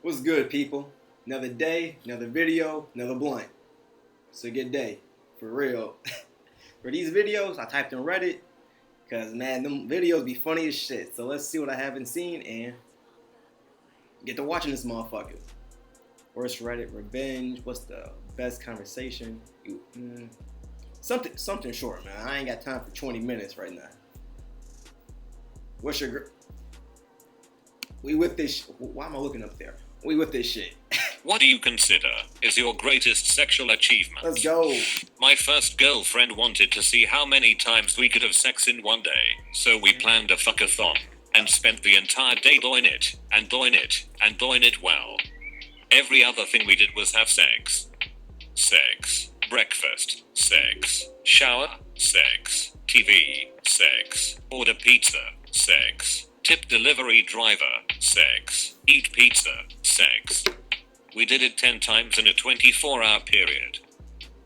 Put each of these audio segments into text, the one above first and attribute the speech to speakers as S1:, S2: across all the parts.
S1: What's good, people? Another day, another video, another blunt. It's a good day, for real. For these videos, I typed in Reddit, because, man, them videos be funny as shit. So let's see what I haven't seen and get to watching this motherfucker. Worst Reddit revenge. What's the best conversation? Something short, man. I ain't got time for 20 minutes right now. What's your... We with this... Why am I looking up there? We with this shit.
S2: What do you consider is your greatest sexual achievement?
S1: Let's go.
S2: My first girlfriend wanted to see how many times we could have sex in one day, so we planned a fuck-a-thon and spent the entire day doing it, and doing it, and doing it well. Every other thing we did was have sex. Sex. Breakfast. Sex. Shower. Sex. TV. Sex. Order pizza. Sex. Tip delivery driver. Sex. Eat pizza. Sex. We did it 10 times in a 24-hour period.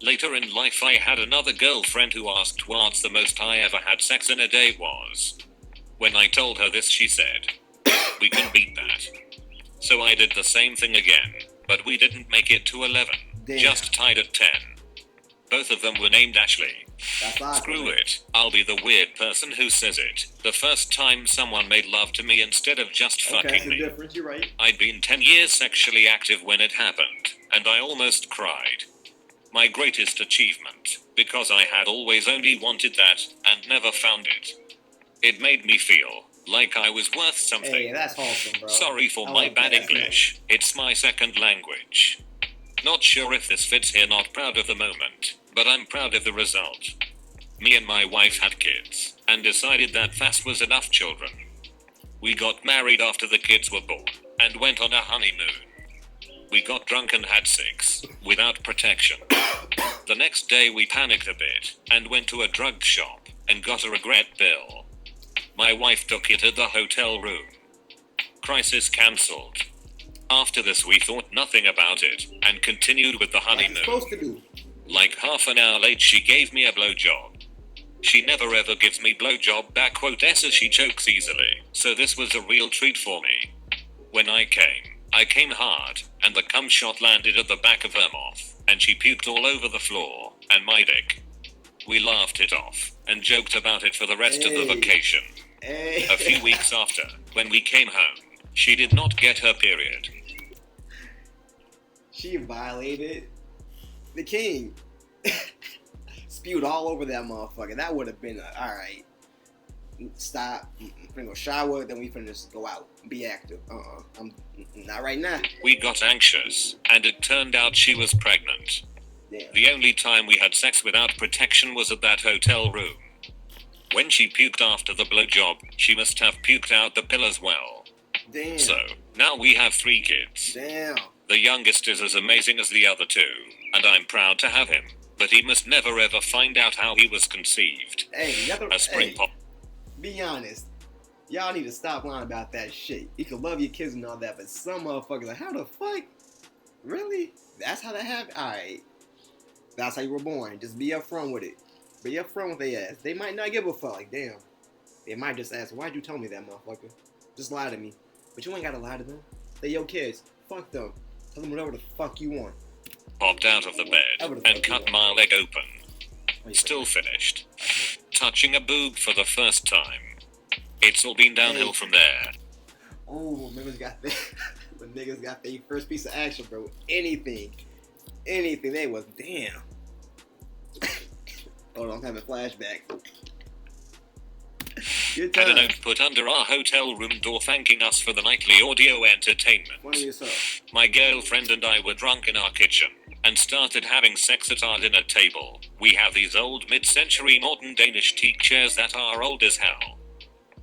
S2: Later in life I had another girlfriend who asked what's the most I ever had sex in a day was. When I told her this she said, we can beat that. So I did the same thing again, but we didn't make it to 11.
S1: Damn.
S2: Just tied at 10. Both of them were named Ashley.
S1: That's awesome.
S2: Screw it. I'll be the weird person who says it. The first time someone made love to me instead of just
S1: Okay,
S2: fucking
S1: that's the
S2: me.
S1: difference. You're right.
S2: I'd been 10 years sexually active when it happened, and I almost cried. My greatest achievement, because I had always only wanted that, and never found it. It made me feel like I was worth something.
S1: Hey, that's wholesome, bro.
S2: Sorry for
S1: I
S2: my
S1: like
S2: bad
S1: that. That's
S2: English. It's my second language. Not sure if this fits here, not proud of the moment, but I'm proud of the result. Me and my wife had kids, and decided that fast was enough children. We got married after the kids were born, and went on a honeymoon. We got drunk and had sex, without protection. The next day we panicked a bit, and went to a drug shop, and got a regret bill. My wife took it at the hotel room. Crisis cancelled. After this we thought nothing about it, and continued with the
S1: Like
S2: honeymoon.
S1: it's supposed to do.
S2: Like half an hour late she gave me a blowjob. She never ever gives me blowjob back quote as she chokes easily, so this was a real treat for me. When I came hard, and the cum shot landed at the back of her mouth, and she puked all over the floor, and my dick. We laughed it off, and joked about it for the rest of the
S1: Hey.
S2: vacation.
S1: Hey.
S2: A few weeks after, when we came home, she did not get her period.
S1: She violated the king. Spewed all over that motherfucker. That would have been alright. Stop. Finna go shower, then we finna just go out. Be active. I'm not right now.
S2: We got anxious, and it turned out she was pregnant.
S1: Damn.
S2: The only time we had sex without protection was at that hotel room. When she puked after the blowjob, she must have puked out the pill as well.
S1: Damn.
S2: So, now we have 3 kids.
S1: Damn.
S2: The youngest is as amazing as the other 2, and I'm proud to have him. But he must never ever find out how he was conceived.
S1: Hey, you got to,
S2: A spring pop.
S1: be honest. Y'all need to stop lying about that shit. You can love your kids and all that, but some motherfuckers like, how the fuck? Really? That's how that happened? Alright. That's how you were born. Just be upfront with it. Be upfront with their ass. They might not give a fuck. Like, damn. They might just ask, why'd you tell me that, motherfucker? Just lie to me. But you ain't gotta lie to them. They're your kids. Fuck them. Tell them whatever the fuck you want.
S2: Popped out of the bed and cut my leg open. Still finished. Touching a boob for the first time. It's all been downhill from there.
S1: Oh, niggas got that. The niggas got their first piece of action, bro. Anything. They was damn. Hold on, I'm having flashbacks. Good
S2: Had a
S1: time.
S2: note put under our hotel room door thanking us for the nightly audio entertainment.
S1: One of yourself.
S2: My girlfriend and I were drunk in our kitchen and started having sex at our dinner table. We have these old mid-century modern Danish teak chairs that are old as hell.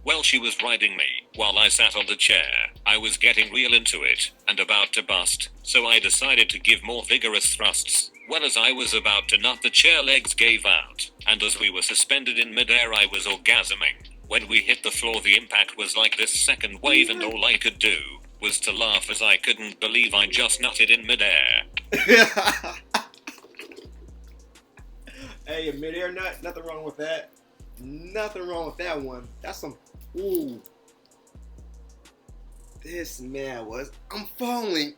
S2: Well, she was riding me while I sat on the chair. I was getting real into it and about to bust, so I decided to give more vigorous thrusts. Well, as I was about to nut, the chair legs gave out, and as we were suspended in midair, I was orgasming. When we hit the floor, the impact was like this second wave, and all I could do was to laugh as I couldn't believe I just nutted in midair.
S1: Hey, a mid-air nut, nothing wrong with that. Nothing wrong with that one. That's some, ooh. This man was. I'm falling.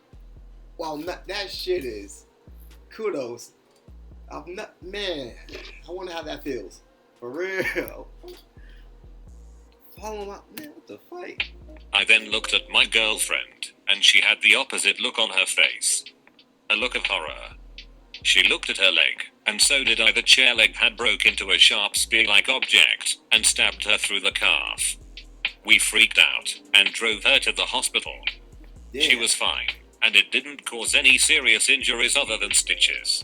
S1: Wow, that shit is. Kudos. I'm not. Man, I wonder how that feels. For real. Falling out. Man, what the fuck?
S2: I then looked at my girlfriend, and she had the opposite look on her face. A look of horror. She looked at her leg, and so did I. The chair leg had broke into a sharp spear-like object, and stabbed her through the calf. We freaked out, and drove her to the hospital.
S1: Damn.
S2: She was fine, and it didn't cause any serious injuries other than stitches.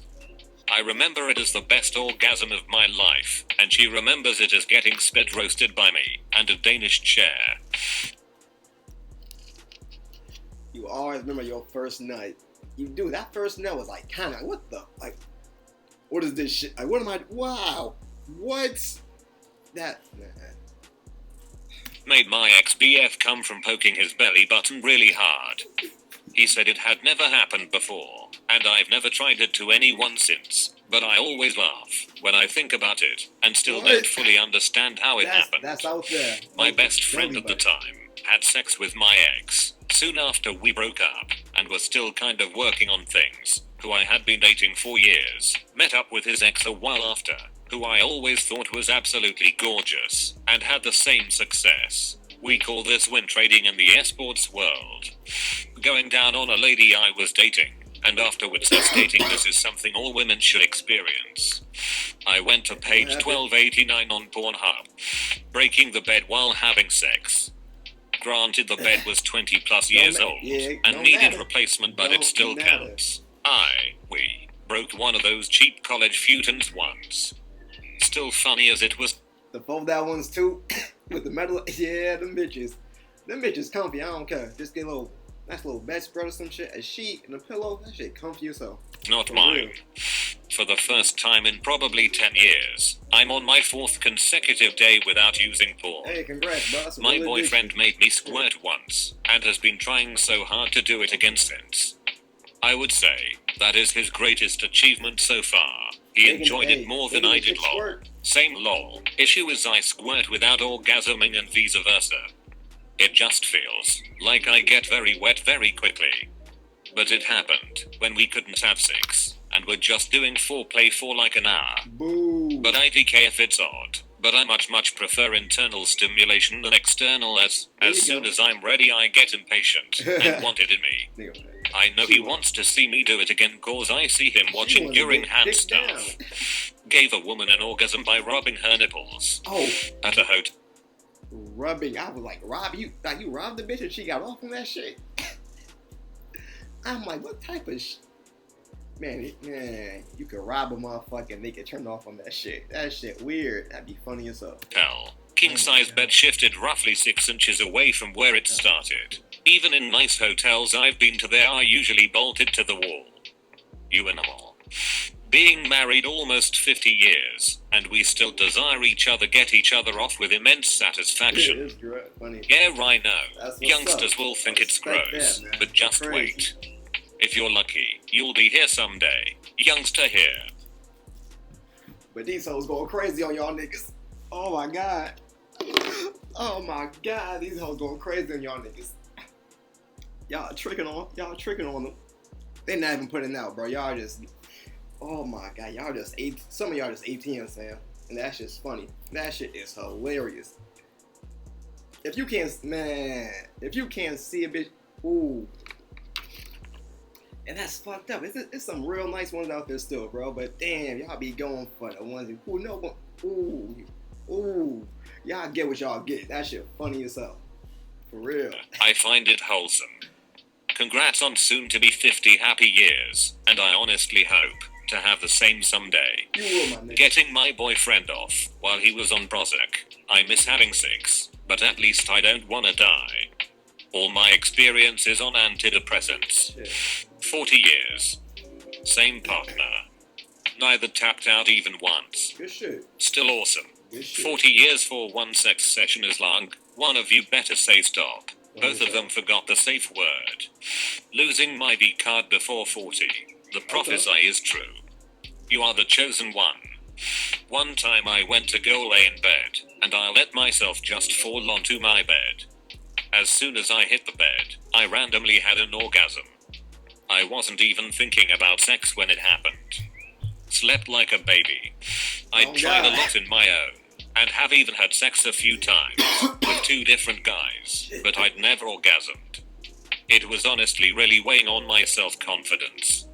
S2: I remember it as the best orgasm of my life, and she remembers it as getting spit roasted by me, and a Danish chair.
S1: You always remember your first night. You do. That first night was like, kind of, what the, like, what is this shit? Like, what am I, wow. What? That, man.
S2: Made my ex-BF come from poking his belly button really hard. He said it had never happened before, and I've never tried it to anyone since, but I always laugh when I think about it, and still don't fully understand how it happened.
S1: That's out there.
S2: My best friend at the time had sex with my ex soon after we broke up, and was still kind of working on things, who I had been dating for years, met up with his ex a while after, who I always thought was absolutely gorgeous, and had the same success. We call this win trading in the esports world. Going down on a lady I was dating, and afterwards stating this is something all women should experience. I went to page 1289 on Pornhub, breaking the bed while having sex. Granted, the bed was 20 plus years old, and needed replacement, but it still counts. We broke one of those cheap college futons once. Still funny as it was.
S1: The fold out ones too, with the metal, yeah, them bitches. Them bitches comfy, I don't care. Just get a little, nice little bedspread or some shit, a sheet and a pillow, that shit comfy as hell.
S2: Not mine. For the first time in probably 10 years, I'm on my 4th consecutive day without using porn.
S1: Hey, congrats, bro. That's a
S2: My
S1: real
S2: boyfriend
S1: addiction.
S2: made me squirt once, and has been trying so hard to do it again since. I would say that is his greatest achievement so far. He enjoyed it more than I did, lol.
S1: Squirt.
S2: Same lol. Issue is I squirt without orgasming and vice versa. It just feels like I get very wet very quickly. But it happened when we couldn't have sex, and were just doing foreplay for like an hour.
S1: Boo.
S2: But IDK if it's odd. But I much prefer internal stimulation than external as soon as I'm ready I get impatient and want it in me. I know he wants to see me do it again cause I see him watching during hand stuff. Gave a woman an orgasm by rubbing her nipples.
S1: Oh.
S2: At a hotel.
S1: Rubbing. I was like, rob you? Like you robbed the bitch and she got off on that shit? I'm like, what type of man, you could rob a motherfucker and they could turn off on that shit. That shit weird. That'd be funny as hell.
S2: King-size bed shifted roughly 6 inches away from where it started. Even in nice hotels I've been to, they are usually bolted to the wall. You animal. Being married almost 50 years, and we still desire each other, get each other off with immense satisfaction.
S1: It's funny.
S2: Yeah, I know.
S1: That's what's
S2: Youngsters
S1: up.
S2: will think it's
S1: Respect
S2: gross,
S1: that, man.
S2: but just
S1: Crazy.
S2: wait. If you're lucky, you'll be here someday. Youngster here.
S1: But these hoes going crazy on y'all niggas. Oh my god. Oh my god, these hoes going crazy on y'all niggas. Y'all tricking on them. They not even putting out, bro. Y'all just, oh my god, y'all just some of y'all just ATM, Sam. And that shit's funny. That shit is hilarious. If you can't see a bitch, ooh. And that's fucked up. It's some real nice ones out there still, bro. But damn, y'all be going for the ones who know. Ooh. Y'all get what y'all get. That shit funny as hell. For real.
S2: I find it wholesome. Congrats on soon to be 50 happy years, and I honestly hope to have the same someday.
S1: You will, my nigga.
S2: Getting my boyfriend off while he was on Prozac. I miss having sex, but at least I don't wanna die. All my experience is on antidepressants.
S1: Shit.
S2: 40 years. Same partner. Neither tapped out even once.
S1: Good shit.
S2: Still awesome.
S1: Good shit.
S2: 40 years for one sex session is long. One of you better say stop. Both of them forgot the safe word. Losing my V card before 40. The prophecy is true. You are the chosen one. One time I went to go lay in bed, and I let myself just fall onto my bed. As soon as I hit the bed, I randomly had an orgasm. I wasn't even thinking about sex when it happened. Slept like a baby. I'd tried a lot in my own, and have even had sex a few times, with 2 different guys, but I'd never orgasmed. It was honestly really weighing on my self-confidence.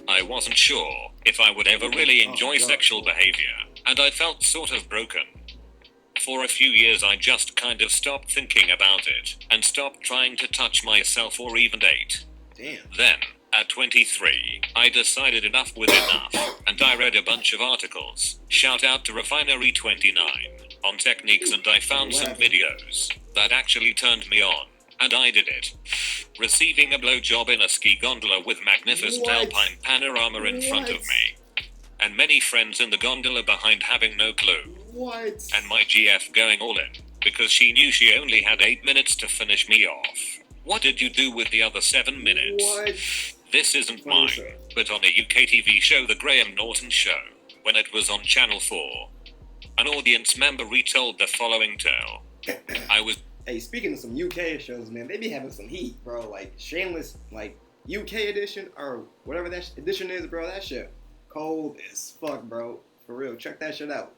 S2: I wasn't sure if I would ever really enjoy sexual behavior, and I felt sort of broken. For a few years I just kind of stopped thinking about it, and stopped trying to touch myself or even date.
S1: Damn.
S2: Then, at 23, I decided enough was enough, and I read a bunch of articles, shout out to Refinery29, on techniques, and I found some videos that actually turned me on, and I did it. Receiving a blowjob in a ski gondola with magnificent alpine panorama in front of me. And many friends in the gondola behind having no clue.
S1: What?
S2: And my GF going all in, because she knew she only had 8 minutes to finish me off. What did you do with the other 7 minutes?
S1: What?
S2: This isn't mine, but on a UK TV show, The Graham Norton Show, when it was on Channel 4, an audience member retold the following tale. I was...
S1: Hey, speaking of some UK shows, man, they be having some heat, bro. Like, Shameless, like, UK edition, or whatever that edition is, bro. That shit cold as fuck, bro. For real. Check that shit out.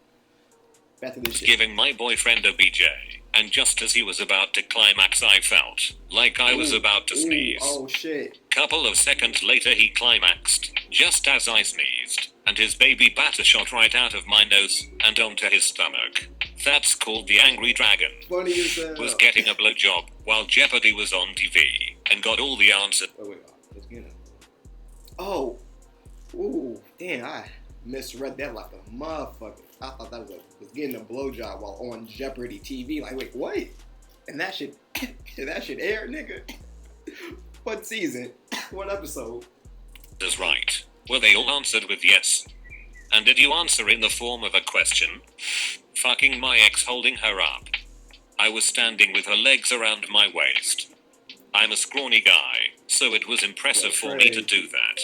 S1: Back to this shit.
S2: Giving my boyfriend a BJ, and just as he was about to climax, I felt like I was about to sneeze.
S1: Oh, shit.
S2: Couple of seconds later, he climaxed, just as I sneezed, and his baby batter shot right out of my nose and onto his stomach. That's called the Angry Dragon.
S1: Funny as hell.
S2: Was getting a blowjob while Jeopardy was on TV, and got all the answers.
S1: Wait, let's get it. Oh. Ooh, damn, I misread that like a motherfucker. I thought that was getting a blowjob while on Jeopardy TV. Like, wait, what? And that shit air, nigga? What season? What episode?
S2: That's right. Were they all answered with yes? And did you answer in the form of a question? Fucking my ex holding her up. I was standing with her legs around my waist. I'm a scrawny guy, so it was impressive for me to do that.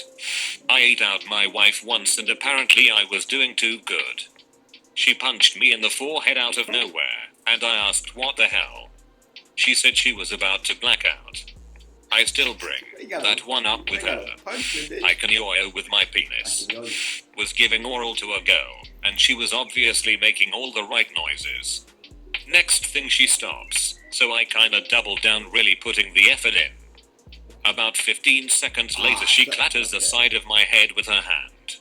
S2: I ate out my wife once and apparently I was doing too good. She punched me in the forehead out of nowhere, and I asked what the hell. She said she was about to black out. I still bring that one up with her. I can yo-yo with my penis. Was giving oral to a girl, and she was obviously making all the right noises. Next thing she stops, so I kinda doubled down, really putting the effort in. About 15 seconds later, she clatters the side of my head with her hand.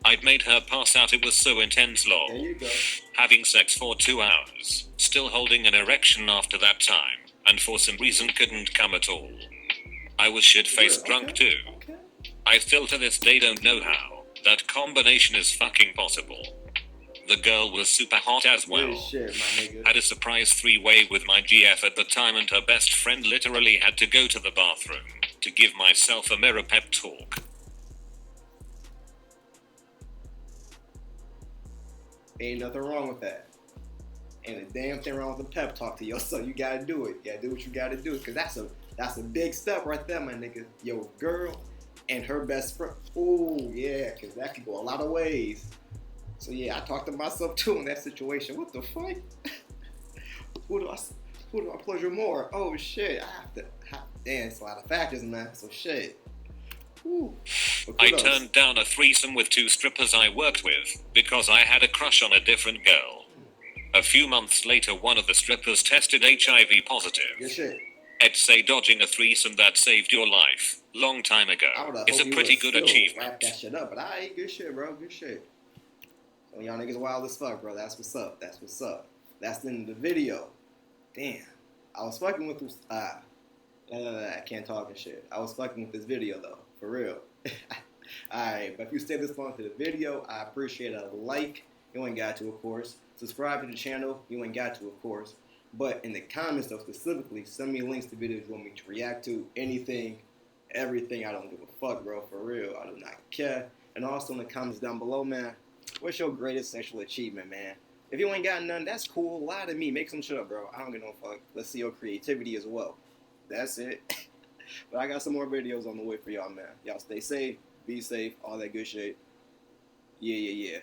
S2: I'd made her pass out, it was so intense, lol.
S1: There you go.
S2: Having sex for 2 hours, still holding an erection after that time, and for some reason couldn't come at all. I was shit-faced drunk too. I still to this day don't know how that combination is fucking possible. The girl was super hot as well.
S1: Shit, my nigga.
S2: Had a surprise 3-way with my GF at the time, and her best friend literally had to go to the bathroom to give myself a mirror pep talk.
S1: Ain't nothing wrong with that. Ain't a damn thing wrong with the pep talk to yourself. You gotta do it. You gotta do what you gotta do. Cause that's a big step right there, my nigga. Your girl and her best friend. Ooh, yeah, cause that could go a lot of ways. So yeah, I talked to myself too in that situation. What the fuck? who do I pleasure more? Oh shit, damn, it's a lot of factors, man. So shit. Ooh.
S2: I turned down a threesome with 2 strippers I worked with because I had a crush on a different girl. A few months later, one of the strippers tested HIV positive.
S1: Good shit.
S2: I'd say dodging a threesome that saved your life long time ago is a pretty good achievement.
S1: Wrap that shit up, but good shit, bro. Good shit. So y'all niggas wild as fuck, bro. That's what's up. That's what's up. That's the end of the video. Damn. I was fucking with this. I can't talk and shit. I was fucking with this video though, for real. Alright, but if you stayed this long to the video, I appreciate a like. You ain't got to, of course. Subscribe to the channel. You ain't got to, of course. But in the comments, though, specifically, send me links to videos you want me to react to. Anything, everything. I don't give a fuck, bro. For real. I do not care. And also in the comments down below, man, what's your greatest sexual achievement, man? If you ain't got none, that's cool. Lie to me. Make some shit up, bro. I don't give no fuck. Let's see your creativity as well. That's it. But I got some more videos on the way for y'all, man. Y'all stay safe. Be safe. All that good shit. Yeah.